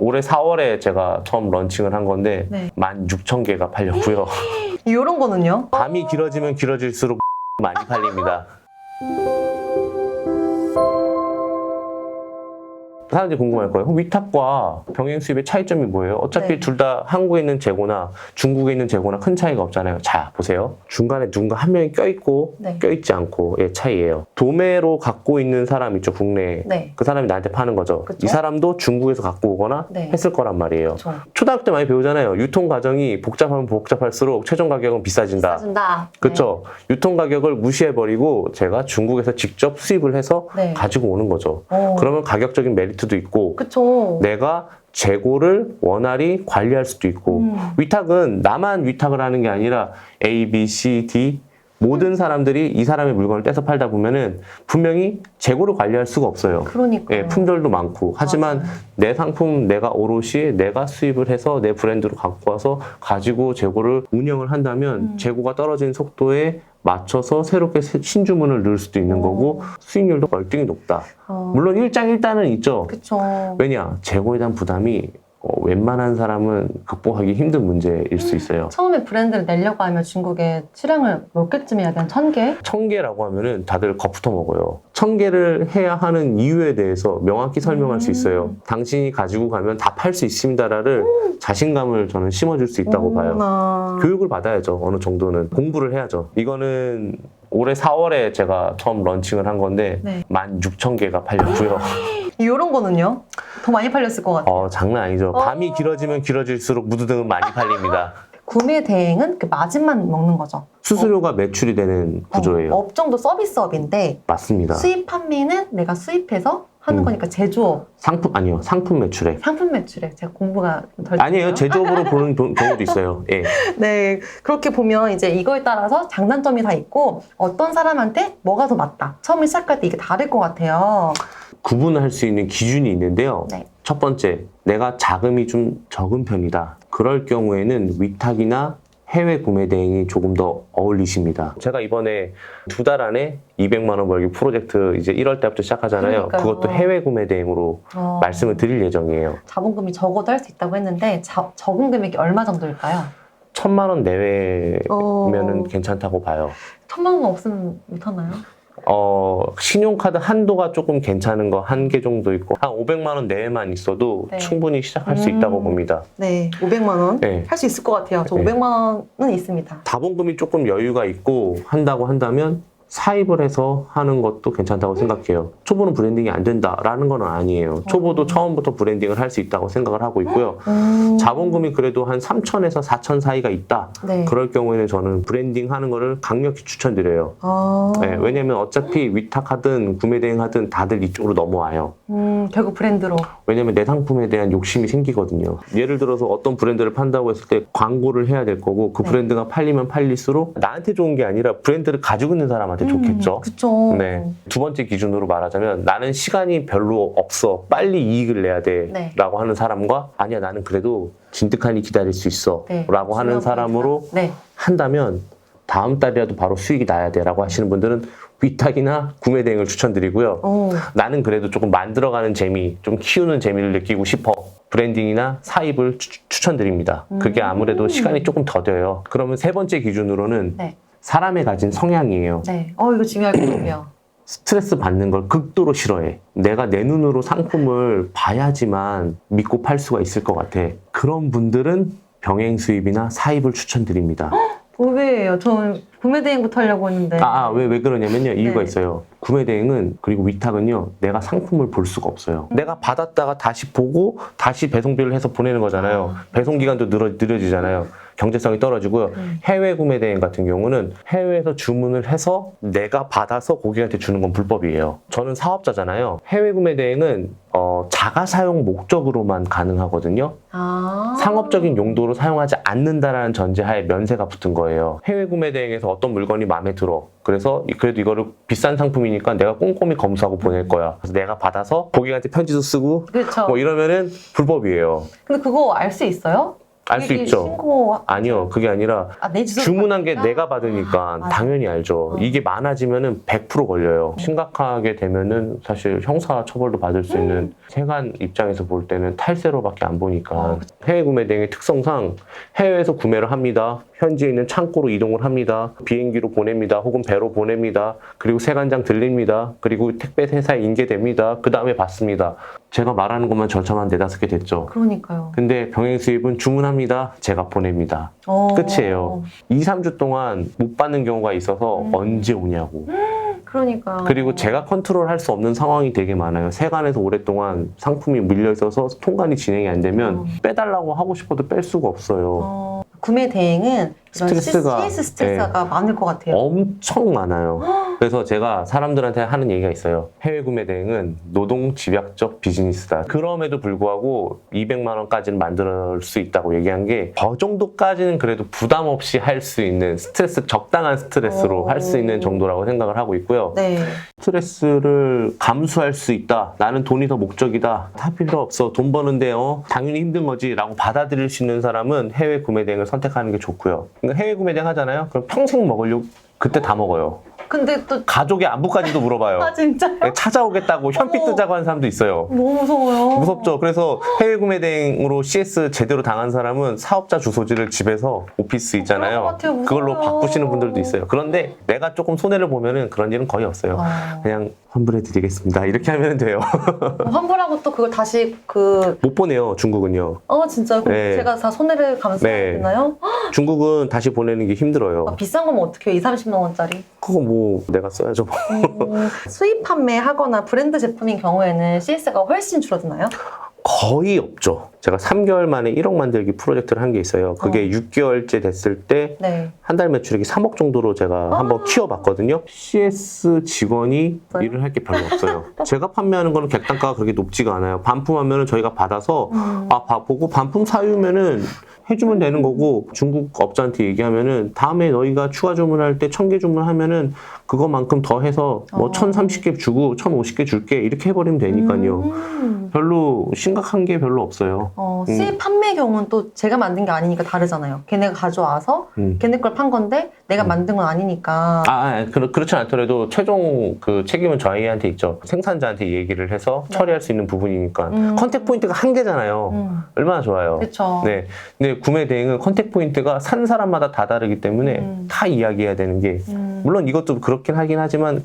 올해 4월에 제가 처음 런칭을 한 건데 네. 16,000개가 팔렸고요. 이런 거는요? 밤이 길어지면 길어질수록 많이 팔립니다. 사람들이 궁금할 거예요. 위탁과 병행 수입의 차이점이 뭐예요? 어차피 네. 둘 다 한국에 있는 재고나 중국에 있는 재고나 큰 차이가 없잖아요. 자, 보세요. 중간에 누군가 한 명이 껴있고 네. 껴있지 않고의 차이예요. 도매로 갖고 있는 사람 있죠, 국내에. 네. 그 사람이 나한테 파는 거죠. 그쵸? 이 사람도 중국에서 갖고 오거나 네. 했을 거란 말이에요. 그쵸. 초등학교 때 많이 배우잖아요. 유통 과정이 복잡하면 복잡할수록 최종 가격은 비싸진다. 사준다. 그렇죠. 유통 가격을 무시해버리고 제가 중국에서 직접 수입을 해서 네. 가지고 오는 거죠. 네. 그러면 가격적인 메리트도 있고 그쵸. 내가 재고를 원활히 관리할 수도 있고 위탁은 나만 위탁을 하는 게 아니라 A, B, C, D 모든 사람들이 이 사람의 물건을 떼서 팔다 보면은 분명히 재고를 관리할 수가 없어요. 그러니까. 예, 품절도 많고 하지만 맞아요. 내 상품 내가 오롯이 내가 수입을 해서 내 브랜드로 갖고 와서 가지고 재고를 운영을 한다면 재고가 떨어지는 속도에 맞춰서 새롭게 신주문을 넣을 수도 있는 거고 수익률도 월등히 높다. 물론 일장일단은 있죠. 그쵸. 왜냐? 재고에 대한 부담이 웬만한 사람은 극복하기 힘든 문제일 수 있어요. 처음에 브랜드를 내려고 하면 중국에 수량을 몇 개쯤 해야 되나? 1,000개? 1,000개라고 하면은 다들 겁부터 먹어요. 1,000개를 해야 하는 이유에 대해서 명확히 설명할 수 있어요. 당신이 가지고 가면 다 팔 수 있습니다라를 자신감을 저는 심어줄 수 있다고 봐요. 교육을 받아야죠. 어느 정도는 공부를 해야죠. 이거는 올해 4월에 제가 처음 런칭을 한 건데 네. 16,000개가 팔렸고요. 이런 거는요? 더 많이 팔렸을 것 같아요. 장난 아니죠. 밤이 길어지면 길어질수록 무드등은 많이 팔립니다. 구매 대행은 그 마진만 먹는 거죠. 수수료가 매출이 되는 구조예요. 업종도 서비스업인데 맞습니다. 수입 판매는 내가 수입해서 하는 거니까 제조업, 상품 매출액. 상품 매출액. 제가 공부가 덜 아니에요. 됐네요. 제조업으로 보는 경우도 있어요. 예. 네, 그렇게 보면 이제 이거에 따라서 장단점이 다 있고 어떤 사람한테 뭐가 더 맞다. 처음에 시작할 때 이게 다를 것 같아요. 구분할 수 있는 기준이 있는데요. 네. 첫 번째, 내가 자금이 좀 적은 편이다. 그럴 경우에는 위탁이나 해외 구매 대행이 조금 더 어울리십니다. 제가 이번에 2달 안에 200만 원 벌기 프로젝트 이제 1월 달부터 시작하잖아요. 그러니까요. 그것도 해외 구매 대행으로 말씀을 드릴 예정이에요. 자본금이 적어도 할 수 있다고 했는데 적은 금액이 얼마 정도일까요? 1,000만 원 내외면은 괜찮다고 봐요. 1,000만 원 없으면 못하나요? 신용카드 한도가 조금 괜찮은 거 한 개 정도 있고 한 500만 원 내외만 있어도 네. 충분히 시작할 수 있다고 봅니다. 네, 500만 원 네. 할 수 있을 것 같아요. 저 네. 500만 원은 있습니다. 자본금이 조금 여유가 있고 한다고 한다면 사입을 해서 하는 것도 괜찮다고 생각해요. 초보는 브랜딩이 안 된다라는 건 아니에요. 초보도 처음부터 브랜딩을 할 수 있다고 생각을 하고 있고요. 자본금이 그래도 한 3천에서 4천 사이가 있다. 네. 그럴 경우에는 저는 브랜딩 하는 거를 강력히 추천드려요. 네, 왜냐면 어차피 위탁하든 구매 대행하든 다들 이쪽으로 넘어와요. 결국 브랜드로. 왜냐면 내 상품에 대한 욕심이 생기거든요. 예를 들어서 어떤 브랜드를 판다고 했을 때 광고를 해야 될 거고 그 네. 브랜드가 팔리면 팔릴수록 나한테 좋은 게 아니라 브랜드를 가지고 있는 사람한테 좋겠죠. 그쵸. 네. 두 번째 기준으로 말하자면 나는 시간이 별로 없어. 빨리 이익을 내야 돼. 네. 라고 하는 사람과 아니야 나는 그래도 진득하니 기다릴 수 있어. 네. 라고 하는 중요한 사람으로 포인트다. 네. 한다면 다음 달이라도 바로 수익이 나야 돼 라고 하시는 분들은 위탁이나 구매 대행을 추천드리고요. 나는 그래도 조금 만들어가는 재미, 좀 키우는 재미를 느끼고 싶어. 브랜딩이나 사입을 추천드립니다. 그게 아무래도 시간이 조금 더뎌요. 그러면 세 번째 기준으로는 네. 사람의 가진 성향이에요. 네. 이거 중요할 것 같아요. 스트레스 받는 걸 극도로 싫어해. 내가 내 눈으로 상품을 봐야지만 믿고 팔 수가 있을 것 같아. 그런 분들은 병행 수입이나 사입을 추천드립니다. 의외예요. 저는 구매 대행부터 하려고 했는데. 왜 그러냐면요. 이유가 네. 있어요. 구매 대행은 그리고 위탁은요. 내가 상품을 볼 수가 없어요. 내가 받았다가 다시 보고 다시 배송비를 해서 보내는 거잖아요. 배송 기간도 느려지잖아요. 경제성이 떨어지고요. 해외 구매 대행 같은 경우는 해외에서 주문을 해서 내가 받아서 고객한테 주는 건 불법이에요. 저는 사업자잖아요. 해외 구매 대행은 자가 사용 목적으로만 가능하거든요. 상업적인 용도로 사용하지 않는다라는 전제하에 면세가 붙은 거예요. 해외 구매 대행에서 어떤 물건이 마음에 들어. 그래서 그래도 이거를 비싼 상품이니까 내가 꼼꼼히 검수하고 보낼 거야. 그래서 내가 받아서 고객한테 편지도 쓰고 그렇죠. 뭐 이러면은 불법이에요. 근데 그거 알 수 있어요? 알 수 고객이 있죠. 신고 아니요, 그게 아니라 내 주소를 주문한 게 받으니까? 내가 받으니까 맞아. 당연히 알죠. 이게 많아지면은 100% 걸려요. 심각하게 되면은 사실 형사 처벌도 받을 수 있는 세관 입장에서 볼 때는 탈세로밖에 안 보니까 해외 구매 대행의 특성상 해외에서 구매를 합니다. 현지에 있는 창고로 이동을 합니다. 비행기로 보냅니다. 혹은 배로 보냅니다. 그리고 세관장 들립니다. 그리고 택배 회사에 인계됩니다. 그 다음에 받습니다. 제가 말하는 것만 절차만 4-5개 됐죠. 그러니까요. 근데 병행 수입은 주문합니다. 제가 보냅니다. 끝이에요. 2-3주 동안 못 받는 경우가 있어서 언제 오냐고. 그러니까. 그리고 제가 컨트롤할 수 없는 상황이 되게 많아요. 세관에서 오랫동안 상품이 밀려 있어서 통관이 진행이 안 되면 빼달라고 하고 싶어도 뺄 수가 없어요. 구매 대행은 이런 스트레스가, CS 스트레스가 많을 것 같아요. 엄청 많아요. 그래서 제가 사람들한테 하는 얘기가 있어요. 해외 구매 대행은 노동 집약적 비즈니스다. 그럼에도 불구하고 200만 원까지는 만들 수 있다고 얘기한 게 저 정도까지는 그래도 부담 없이 할 수 있는 스트레스, 적당한 스트레스로 할 수 있는 정도라고 생각을 하고 있고요. 네. 스트레스를 감수할 수 있다. 나는 돈이 더 목적이다. 다 필요 없어. 돈 버는데 당연히 힘든 거지 라고 받아들일 수 있는 사람은 해외 구매 대행을 선택하는 게 좋고요. 그러니까 해외 구매 대행 하잖아요. 그럼 평생 먹으려고 그때 다 먹어요. 근데 또 가족의 안부까지도 물어봐요. 아 진짜 찾아오겠다고 현피 뜨자고 하는 사람도 있어요. 너무 무서워요. 무섭죠. 그래서 해외 구매 대행으로 CS 제대로 당한 사람은 사업자 주소지를 집에서 오피스 그럴 것 있잖아요. 같아요. 무서워요. 그걸로 바꾸시는 분들도 있어요. 그런데 내가 조금 손해를 보면은 그런 일은 거의 없어요. 그냥 환불해 드리겠습니다. 이렇게 하면 돼요. 환불하고 또 그걸 다시 못 보내요, 중국은요. 진짜요? 그럼 네. 제가 다 손해를 감수해야 되나요? 중국은 다시 보내는 게 힘들어요. 비싼 거면 어떻게 해요? 20-30만 원짜리? 그거 뭐 내가 써야죠. 수입 판매하거나 브랜드 제품인 경우에는 CS가 훨씬 줄어드나요? 거의 없죠. 제가 3개월 만에 1억 만들기 프로젝트를 한 게 있어요. 그게 6개월째 됐을 때 네. 한 달 매출액이 3억 정도로 제가 한번 키워봤거든요. CS 직원이 일을 할 게 별로 없어요. 제가 판매하는 거는 객단가가 그렇게 높지가 않아요. 반품하면은 저희가 받아서 보고 반품 사유면은 해주면 되는 거고, 중국 업자한테 얘기하면은 다음에 너희가 추가 주문할 때 1000개 주문하면은 그거만큼 더 해서 뭐 1030개 주고 1050개 줄게 이렇게 해버리면 되니까요. 별로 심각한 게 별로 없어요. 수입 판매 경우는 또 제가 만든 게 아니니까 다르잖아요. 걔네가 가져와서 걔네 걸 판 건데 내가 만든 건 아니니까. 그렇지 않더라도 최종 그 책임은 저희한테 있죠. 생산자한테 얘기를 해서 처리할 수 있는 부분이니까. 컨택 포인트가 한 개잖아요. 얼마나 좋아요. 그렇죠. 네. 근데 구매 대행은 컨택 포인트가 산 사람마다 다 다르기 때문에 다 이야기해야 되는 게, 물론 이것도 그렇긴 하긴 하지만